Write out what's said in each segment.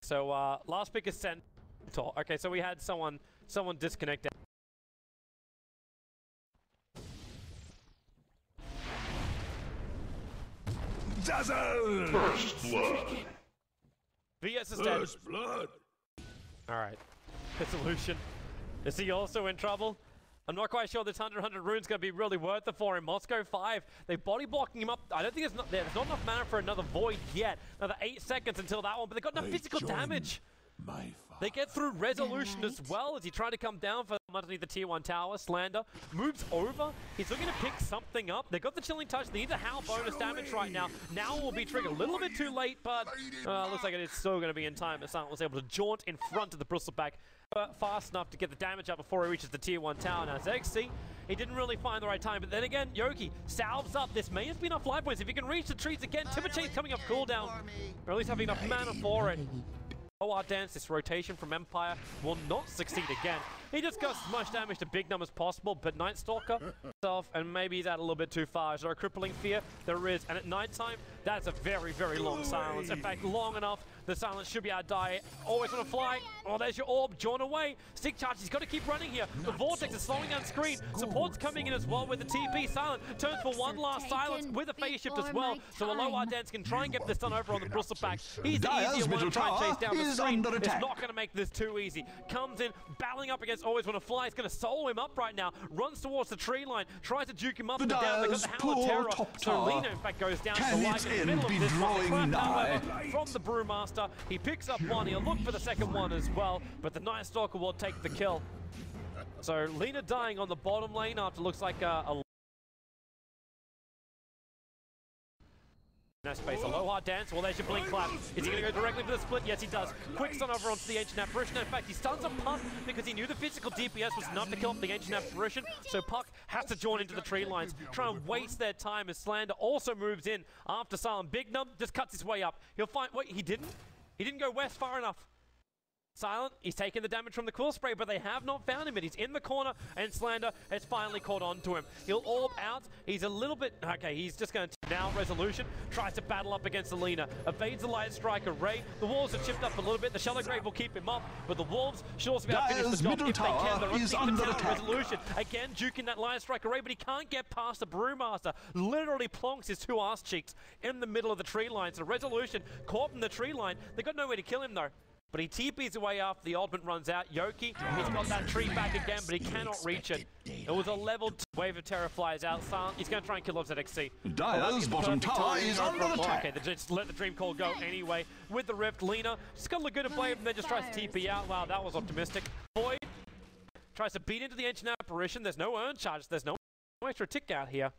So last pick is sent. Okay, so we had someone disconnected. Dazzle! First blood. VS is dead. First blood. All right. Dissolution. Is he also in trouble? I'm not quite sure this 100 rune's going to be really worth it for him. Moscow 5, they're body blocking him up. I don't think there's not enough mana for another Void yet. Another 8 seconds until that one, but they've got no physical damage. They get through Resolution as well as he tried to come down from underneath the tier 1 tower. Slander moves over. He's looking to pick something up. They got the Chilling Touch. They need to howl bonus damage right now. Now will be triggered a little bit too late, but looks like it is still going to be in time. As Silent was able to jaunt in front of the Bristleback fast enough to get the damage up before he reaches the tier 1 tower. Now, XC, he didn't really find the right time, but then again, Yoki salves up. This may have been enough life points. If he can reach the trees again, Timber Chain's coming off cooldown, or at least having enough mana for it. OR Dance, this rotation from Empire will not succeed again. He just does as much damage to Big Numb as possible, but Night Stalker himself, and maybe he's out a little bit too far. Is there a Crippling Fear? There is, and at nighttime, that's a very, very long silence. In fact, long enough, the silence should be able to die. Always want to fly. Oh, there's your orb, drawn away. Stick charge, he's got to keep running here. The Vortex is slowing down screen. Support's coming in as well with the TP. Silent turns for one last silence with a phase shift as well. So OR Dance can try and get this done over on the Bristleback. He's the easier one to try and chase down the screen. It's not going to make this too easy. Comes in, battling up against Always Want to Fly. It's going to solo him up right now. Runs towards the tree line. Tries to juke him up and down. They got the Howl of Terror. So Lena, in fact, goes down to the light in the middle of this one. However, from the Brewmaster, he picks up one. He'll look for the second one as well, but the Night Stalker will take the kill. So Lena dying on the bottom lane after looks like a no space. Aloha Dance. Well, there's your blink clap. Is he going to go directly for the split? Yes, he does. Quick stun over onto the Ancient Apparition. In fact, he stuns a Puck because he knew the physical DPS was enough to kill off the Ancient Apparition. So Puck has to join into the tree lines, try and waste their time as Slander also moves in after Silent. Big Numb just cuts his way up. He'll find. Wait, he didn't? He didn't go west far enough. Silent, he's taking the damage from the Quill Spray, but they have not found him yet. He's in the corner, and Slander has finally caught on to him. He'll orb out. He's a little bit... Okay, he's just going to... Now Resolution tries to battle up against Alina. Evades the Light Striker Ray. The walls are chipped up a little bit. The Shallow Grave will keep him up, but the Wolves should also be able to finish the job if they can. They're underneath the tower. Resolution again juking that Light Striker Ray, but he can't get past the Brewmaster. Literally plonks his two ass cheeks in the middle of the tree line. So Resolution caught in the tree line. They got nowhere to kill him though. But he TPs away after the ultimate runs out. Yoki, he's got that tree back again, but he cannot reach it. It was a level 2 wave of terror flies out. Silent, he's going to try and kill off ZXC. Dire's bottom tower is under attack. Okay, they just let the Dream Call go anyway. With the Rift, Lena just got to look good at play, and then just tries to TP out. Wow, that was optimistic. Void tries to beat into the Ancient Apparition. There's no Urn Charge. There's no extra tick out here.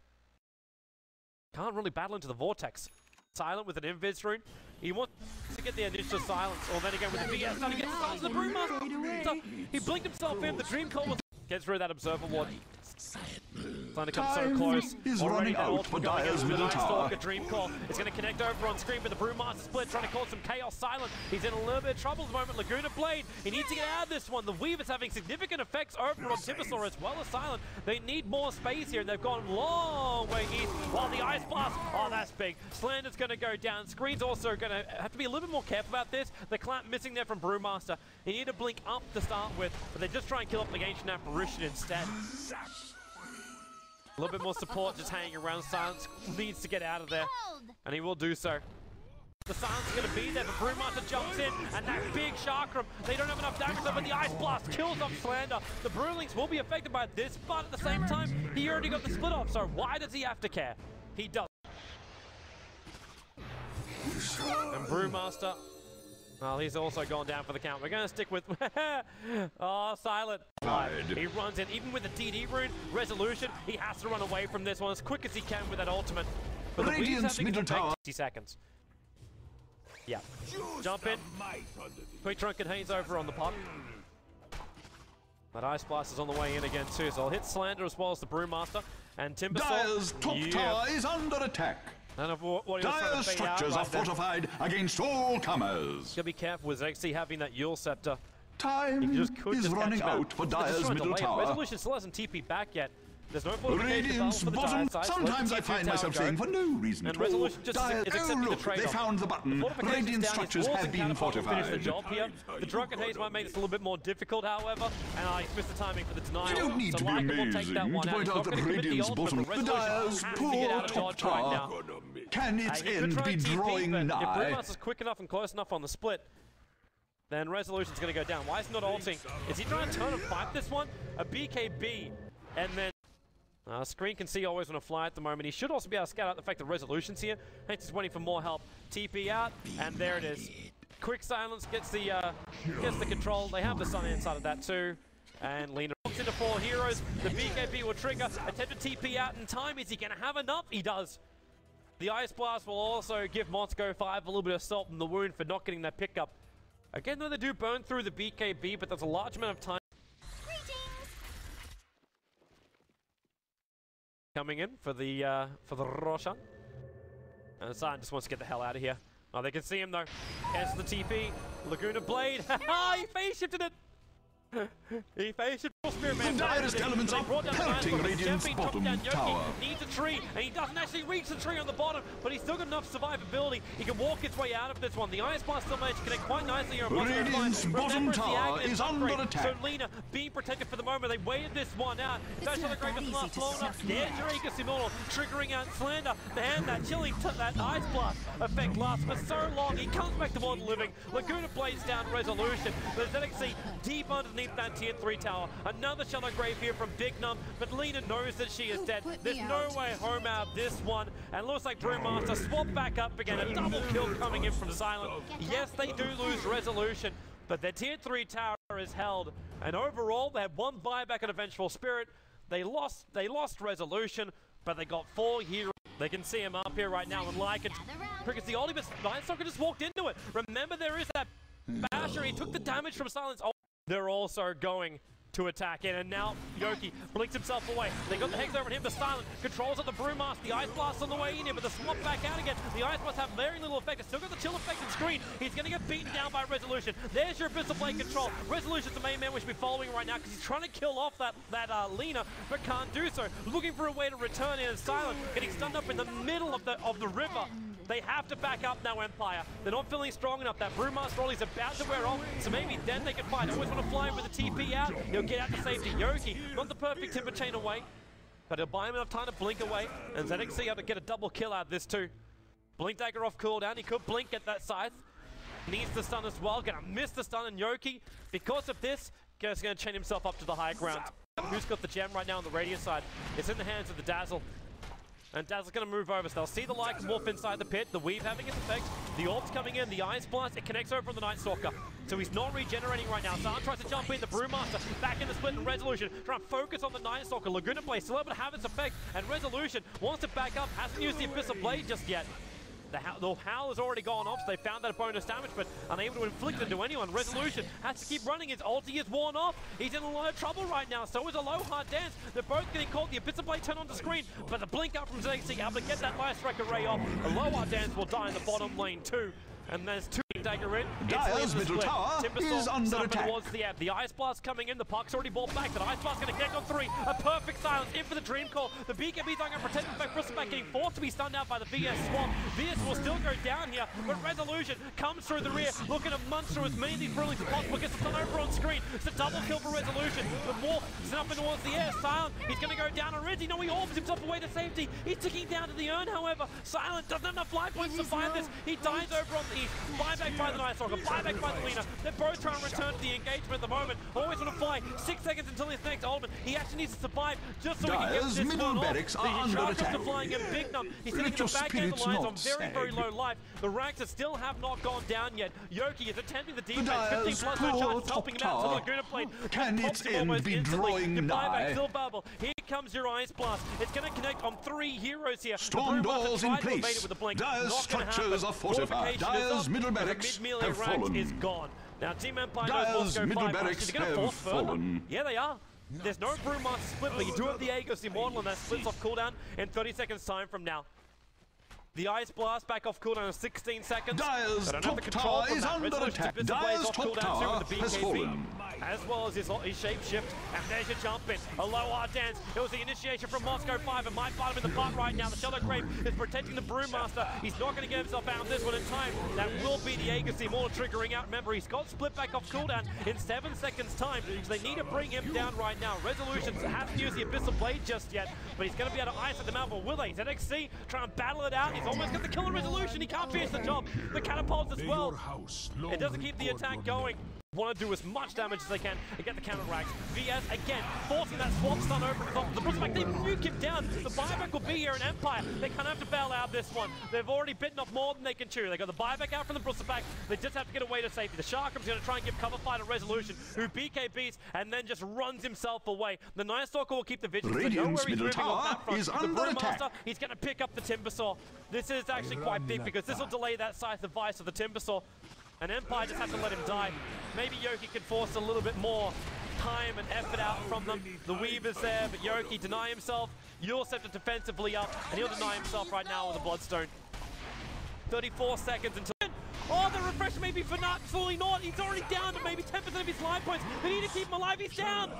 Can't really battle into the Vortex. Silent with an Invis rune. He wants to get the initial silence, or then again with the VS starting to get silence. The Brewmaster, he blinked himself in. The Dream Call gets through that Observer Ward. Starting to come so close. Is running out for Dire's middle tower. Dream Call is going to connect over on screen, but the Brewmaster split, trying to cause some chaos. Silent, he's in a little bit of trouble at the moment. Laguna Blade, he needs to get out of this one. The Weaver's having significant effects over on Timbersaw as well as Silent. They need more space here, and they've gone long way east. While the Ice Blast, oh, that's big. Slander's going to go down. Screen's also going to have to be a little bit more careful about this. The clamp missing there from Brewmaster. He need to blink up to start with, but they just try and kill up the Ancient Apparition instead. A little bit more support just hanging around. Silence needs to get out of there, and he will do so. The Silence is going to be there, but Brewmaster jumps in, and that big Chakram, they don't have enough damage though, but the Ice Blast kills off Slander. The Brewlings will be affected by this, but at the same time, he already got the split off, so why does he have to care? He does. And Brewmaster, well, he's also gone down for the count. We're going to stick with... oh, Silent. He runs in, even with the DD rune, Resolution, he has to run away from this one as quick as he can with that ultimate. But the Weave's having to take 60 seconds. Yeah. Jump in. Quick Trunk contains over on the Puck. That Ice Blast is on the way in again too, so I'll hit Slander as well as the Brewmaster. And Timbersaw. Dire's top tower is under attack. None of what Dire's structures are fortified against all comers. Gotta be careful with XC having that Yule Scepter. Time is running out for Dire's middle tower. Resolution still hasn't TP back yet. There's no Radiant's bottom. Sometimes I find myself saying for no reason and at all. Resolution just is accepting look, the trade-off. they found the button. Radiant structures have been fortified. Finish the job here. The Drunken Haze might make this a little bit more difficult, however, and I missed the timing for the denial. You don't need to be amazing to point out that Radiant's bottom. The Dire's poor top tower. Can its end be drawing nigh? If Brewmaster's quick enough and close enough on the split, then Resolution's going to go down. Why is he not ulting? Is he trying to turn and fight this one? A BKB, and then Screen can see always on a fly at the moment. He should also be able to scout out the fact that Resolution's here. Hence he's waiting for more help. TP out, and there it is. Quick silence gets the control. They have the sun inside of that too. And Lena walks into 4 heroes. The BKB will trigger. Attempt to TP out in time. Is he going to have enough? He does. The Ice Blast will also give Moscow 5 a little bit of salt in the wound for not getting that pickup. Again, though, they do burn through the BKB, but there's a large amount of time coming in for the Roshan. And Zion just wants to get the hell out of here. Oh, they can see him though. Cancels the TP. Laguna Blade. He phase shifted it. He phase shifted Spirit Man. The direst elements are pelting Radiant's bottom tower. Needs a tree, and he doesn't actually reach the tree on the bottom, but he's still got enough survivability. He can walk his way out of this one. The Ice Blast still managed to connect quite nicely here. Radiant's bottom tower is under attack. So Lena being protected for the moment. They waited this one out. That's not a great last flown up. There's Eureka Simolo triggering out Slander. And that chilling that Ice Blast effect lasts for so long. He comes back to Modern Living. Laguna blades down Resolution. The ZXC deep underneath that tier 3 tower. Another Shallow Grave here from Big Num, but Lena knows that she is dead. There's no way home out of this one, and looks like Brewmaster swap back up again. A double kill coming in from Silent. Yes, they do lose Resolution, but their tier 3 tower is held, and overall they had 1 buyback at Vengeful Spirit. They lost Resolution, but they got 4 heroes. They can see him up here right now, and Lycan triggers the ultimate. Nightstalker just walked into it. Remember, there is that basher. He took the damage from Silence. Oh, they're also going to attack in, and now Yoki blinks himself away. They got the Hex over on him, the Silent controls at the Brewmaster. The Ice Blast on the way in here, but the swap back out again. The Ice Blast have very little effect. It's still got the chill effect on screen. He's going to get beaten down by Resolution. There's your Abyssal Blade control. Resolution's the main man we should be following right now because he's trying to kill off that Lena, but can't do so. Looking for a way to return in, and Silent getting stunned up in the middle of the river. They have to back up now, Empire. They're not feeling strong enough. That Brewmaster roll is about to wear off, so maybe then they can fight. Always want to fly him with the TP out. He'll get out to safety. Yoki, not the perfect timber chain away, but he'll buy him enough time to blink away, and ZXC able to get a double kill out of this too. Blink dagger off cooldown. He could blink at that scythe. Needs the stun as well. Gonna miss the stun, and Yoki, because of this, is gonna chain himself up to the high ground. Who's got the gem right now on the Radiant side? It's in the hands of the Dazzle. And Dazzle's going to move over, so they'll see the Lycan wolf inside the pit, the weave having its effect, the orb's coming in, the Ice Blast, it connects over from the Night Stalker. So he's not regenerating right now. Zahn tries to jump in, the Brewmaster back in the split and Resolution, trying to focus on the Night Stalker. Laguna Blade still able to have its effect, and Resolution wants to back up, hasn't used the Abyssal Blade just yet. The Howl has already gone off, so they found that bonus damage, but unable to inflict it to anyone. Resolution has to keep running. His ulti is worn off. He's in a lot of trouble right now. So is a low hard dance. They're both getting caught. The Abyssal Blade turned on the screen, but the blink up from ZXC able to get that Light Strike array off. A low hard dance will die in the bottom lane too. And there's 2 dagger in. Dire's middle tower is under attack. Towards the app. The Ice Blast coming in. The puck's already balled back. The Ice Blast going to connect on 3. A perfect silence in for the Dream Call. The BKB's not going to protect him back. Bristleback getting forced to be stunned out by the VS swap. VS will still go down here, but Resolution comes through the rear, looking to munch through as many of these brilliants as possible. Gets the stun over on screen. It's a double kill for Resolution. The Wolf is up in towards the air. Silent, he's going to go down on Rizzy. No, he orbs himself away to safety. He's ticking down to the urn, however. Silent doesn't have enough life points to survive this. He dies over on the east. Buyback by the Night Stalker, buyback by the Lena. They're both trying to return to the engagement at the moment. Always want to fly 6 seconds until his next ultimate. He actually needs to survive just so he can get this middle one barracks off. are under attack. The flying in Big Num. He's sitting in the back end of the lines on very low life. The ranks still have not gone down yet. Yoki is attempting the defense. 15 plus no charge, helping him out. So Laguna Blade can its end be drawing the nigh? buyback still bubble. Here comes your Ice Blast. It's going to connect on 3 heroes here. Storm doors in place. Dire's structures are fortified. Dire's middle barracks have fallen. Is gone. Now Team Empire Dire's knows middle 5 barracks They're going to force have fallen. Yeah, they are. There's no Brewmaster split, but you do have the Aegis Immortal, and that splits off cooldown in 30 seconds time from now. The Ice Blast back off cooldown in 16 seconds. Dire's top tower is under attack. Dire's top tower has fallen. as well as his shape shift. And there's your jump in. A low R dance. It was the initiation from Moscow 5. It might bite him in the butt right now. The Shadow Grave is protecting the Brewmaster. He's not going to get himself out of this one in time. That will be the Agassi Mortal triggering out. Remember, he's got split back off cooldown in 7 seconds time. So they need to bring him down right now. Resolution hasn't used the Abyssal Blade just yet, but he's going to be able to ice at them out. But will they? ZXC try and battle it out. He's almost got the kill on Resolution. He can't finish the job. The catapults as well. It doesn't keep the attack going. Want to do as much damage as they can and get the counter-racks. VS again forcing that swap stun over the top of the Brewmaster. They nuke him down. The buyback will be here in Empire. They kind of have to bail out this one. They've already bitten off more than they can chew. They got the buyback out from the Brewmaster. They just have to get away to safety. The Sharkham's going to try and give cover fire to Resolution, who BKBs and then just runs himself away. The Night Stalker will keep the vigilance. Radiant's middle tower is under attack. He's going to pick up the Timbersaw. This is actually quite big because this will delay that Scythe Vice of the Timbersaw. And Empire just has to let him die. Maybe Yoki can force a little bit more time and effort out from them. The Weaver's there, but Yoki deny himself. You'll set it defensively up, and he'll deny himself right now with a Bloodstone. 34 seconds until... Oh, the refresh maybe for not, fully not. He's already down to maybe 10% of his life points. They need to keep him alive. He's down.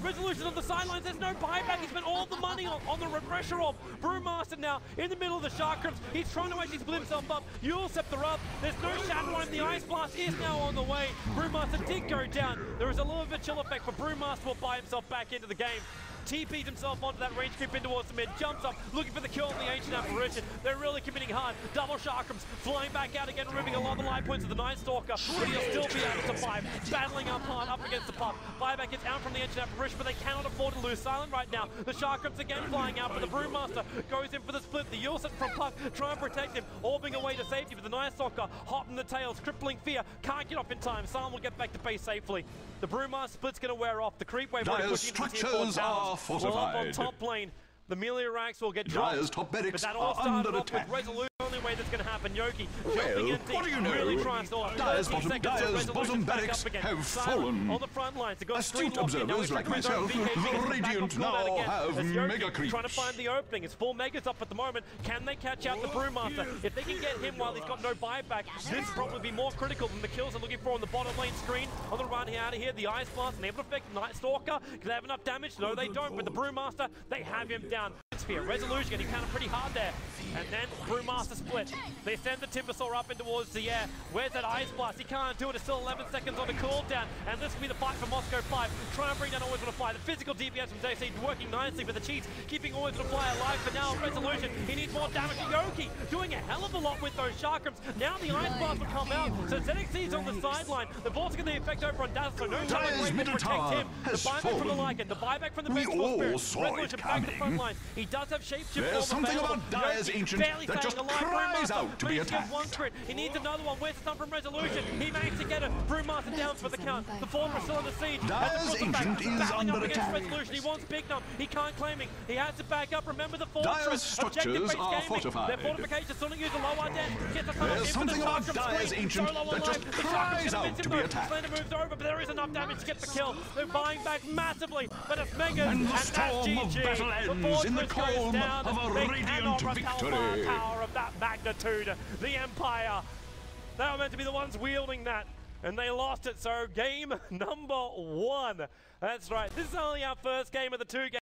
Resolution on the sidelines. There's no buyback. He spent all the money on the refresher orb. Brewmaster now in the middle of the Sharkrams. He's trying to actually split himself up. You'll Scepter up. There's no Shadowline. The Ice Blast is now on the way. Brewmaster did go down. There is a little bit of a chill effect, but Brewmaster will buy himself back into the game. TP'd himself onto that range creep in towards the mid, jumps up, looking for the kill on the Ancient Apparition. They're really committing hard. Double Sharkrams flying back out again, removing a lot of the life points of the Night Stalker, but he'll still be able to survive. Battling up hard, up against the pup. Buyback gets out from the Ancient Apparition, but they cannot afford to lose Silent right now. The Sharkrams again flying out, but the Brewmaster goes in for the split. The Yulset from Puck try and protect him, orbing away to safety, but the Night Stalker hot in the tails, crippling fear, can't get off in time. Silent will get back to base safely. The Brewmaster split's going to wear off. The creep wave Dire's structures are fortified. Top lane. The Melioracks will get Dire's dropped, top barracks but that all are started under off attack. with Resolution. The only way that's going to happen. Yoki Well, jumping in what do you deep, know? really trying to Dire's bottom barracks have fallen. on the front lines. Astute observers like myself, the Radiant now have mega creeps. Trying to find the opening. It's 4 megas up at the moment. Can they catch out the Brewmaster? If they can get him while he's got no buyback, this will probably be more critical than the kills they're looking for on the bottom lane screen. On the run out of here, the Ice Blast unable to affect Night Stalker. Can they have enough damage? No, they don't. But the Brewmaster, they have him down. Resolution getting countered pretty hard there. And then Brewmaster split. They send the Timbersaw up and towards the air. Where's that Ice Blast? He can't do it. It's still 11 seconds on the cooldown. And this will be the fight for Moscow 5. Trying to bring down Always Wanna Fly. The physical DPS from DCEG working nicely, but the cheats keeping Always Wanna Fly alive for now. Resolution, he needs more damage. Yoki doing a hell of a lot with those Sharkrams. Now the Ice Blast will come out. So ZXC is on the sideline. They've also got the effect over on Dazzle, so no Shadow Grave to protect him. The buyback from the Lycan, the buyback from the Vengeful Spirit. Resolution back to the front line. He does have shapeshift. There's something about Dire's Ancient that just cries out to be attacked. One crit. He needs another one. Where's the stun from Resolution? He managed to get it. Brewmaster down for the count. The Fortress still under siege. Dire's Ancient is under attack. Resolution. He wants Big Numb. He can't claim it. He has to back up. Remember the Fortress. Dire's structures are fortified. Their fortifications still use a low R death. Gets the stun There's something about Dire's Ancient that just cries out to be attacked. Slender moves over, but there is enough damage to get the kill. They're buying back massively, but it's Megas, and the storm of battle ends in the calm of a radiant victory. Power of that magnitude. The Empire, they were meant to be the ones wielding that, and they lost it. So game number 1. That's right. This is only our first game of the 2 games.